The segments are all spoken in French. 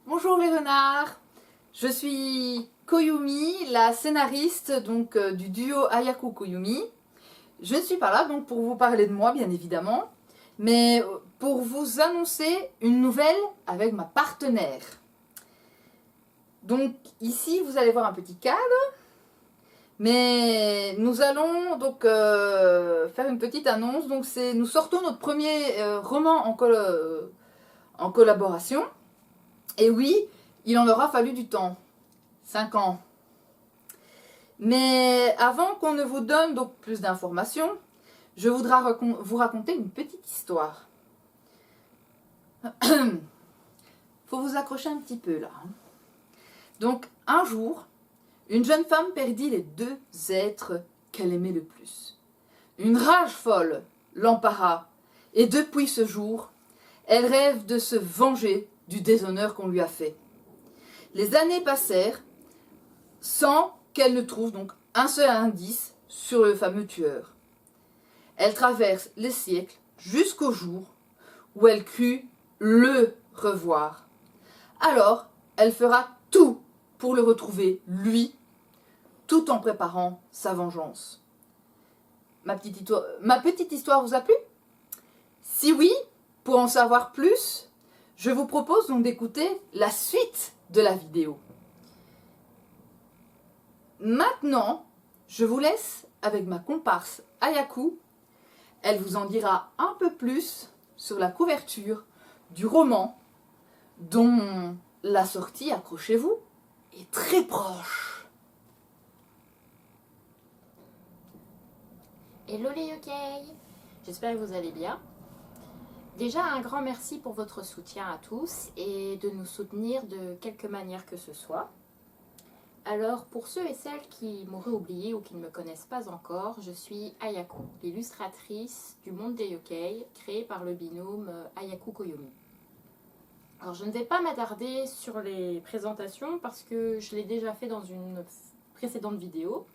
Bonjour les renards, je suis Koyumi, la scénariste du duo Ayaku Koyumi. Je ne suis pas là donc pour vous parler de moi bien évidemment, mais pour vous annoncer une nouvelle avec ma partenaire. Donc ici vous allez voir un petit cadre, mais nous allons donc faire une petite annonce. Donc nous sortons notre premier roman en collaboration. Et oui, il en aura fallu du temps. 5 ans. Mais avant qu'on ne vous donne donc plus d'informations, je voudrais vous raconter une petite histoire. Faut vous accrocher un petit peu là. Donc, un jour, une jeune femme perdit les deux êtres qu'elle aimait le plus. Une rage folle l'empara, et depuis ce jour, elle rêve de se venger du déshonneur qu'on lui a fait. Les années passèrent sans qu'elle ne trouve donc un seul indice sur le fameux tueur. Elle traverse les siècles jusqu'au jour où elle crut le revoir. Alors, elle fera tout pour le retrouver, lui, tout en préparant sa vengeance. Ma petite histoire vous a plu? Si oui, pour en savoir plus, je vous propose donc d'écouter la suite de la vidéo. Maintenant, je vous laisse avec ma comparse Ayaku. Elle vous en dira un peu plus sur la couverture du roman dont la sortie, accrochez-vous, est très proche. Hello les yokai, j'espère que vous allez bien. Déjà un grand merci pour votre soutien à tous et de nous soutenir de quelque manière que ce soit. Alors pour ceux et celles qui m'auraient oublié ou qui ne me connaissent pas encore, je suis Ayaku, l'illustratrice du monde des yokai créée par le binôme Ayaku Koyumi. Alors je ne vais pas m'attarder sur les présentations parce que je l'ai déjà fait dans une précédente vidéo.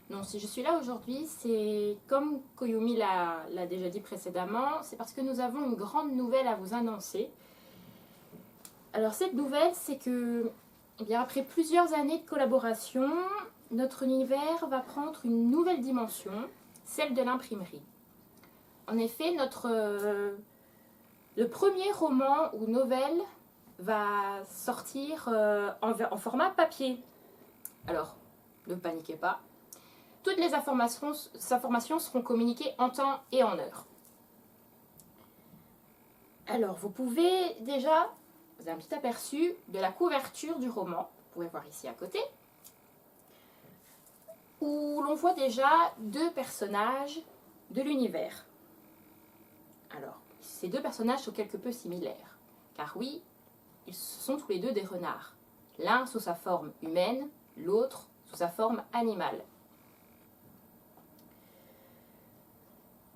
Non, si je suis là aujourd'hui, c'est comme Koyumi l'a déjà dit précédemment, c'est parce que nous avons une grande nouvelle à vous annoncer. Alors cette nouvelle, c'est que eh bien, après plusieurs années de collaboration, notre univers va prendre une nouvelle dimension, celle de l'imprimerie. En effet, le premier roman ou nouvelle va sortir en format papier. Alors, ne paniquez pas. Toutes les informations seront communiquées en temps et en heure. Alors, vous pouvez déjà, vous avez un petit aperçu de la couverture du roman, vous pouvez voir ici à côté, où l'on voit déjà deux personnages de l'univers. Alors, ces deux personnages sont quelque peu similaires, car oui, ils sont tous les deux des renards. L'un sous sa forme humaine, l'autre sous sa forme animale.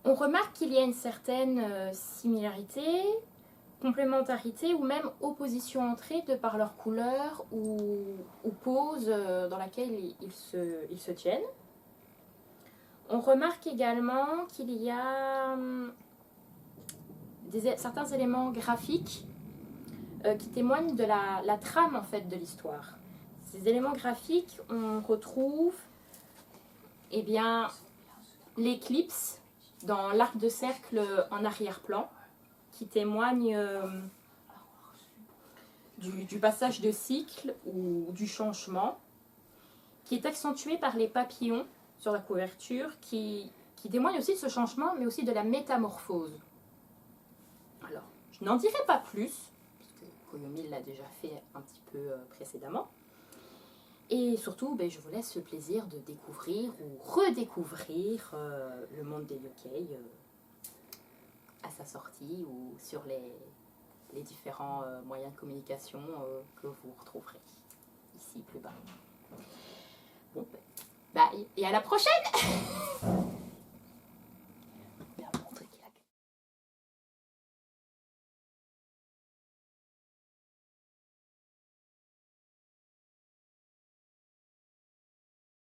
On remarque qu'il y a une certaine similarité, complémentarité ou même opposition entre eux de par leur couleur ou pose dans laquelle ils se tiennent. On remarque également qu'il y a certains éléments graphiques qui témoignent de la trame en fait de l'histoire. Ces éléments graphiques, on retrouve eh bien, l'éclipse dans l'arc de cercle en arrière-plan, qui témoigne du passage de cycle ou du changement, qui est accentué par les papillons sur la couverture, qui témoigne aussi de ce changement, mais aussi de la métamorphose. Alors, je n'en dirai pas plus, puisque Koyumi l'a déjà fait un petit peu précédemment. Et surtout, je vous laisse le plaisir de découvrir ou redécouvrir le monde des yokai à sa sortie ou sur les différents moyens de communication que vous retrouverez ici plus bas. Bon, bye et à la prochaine.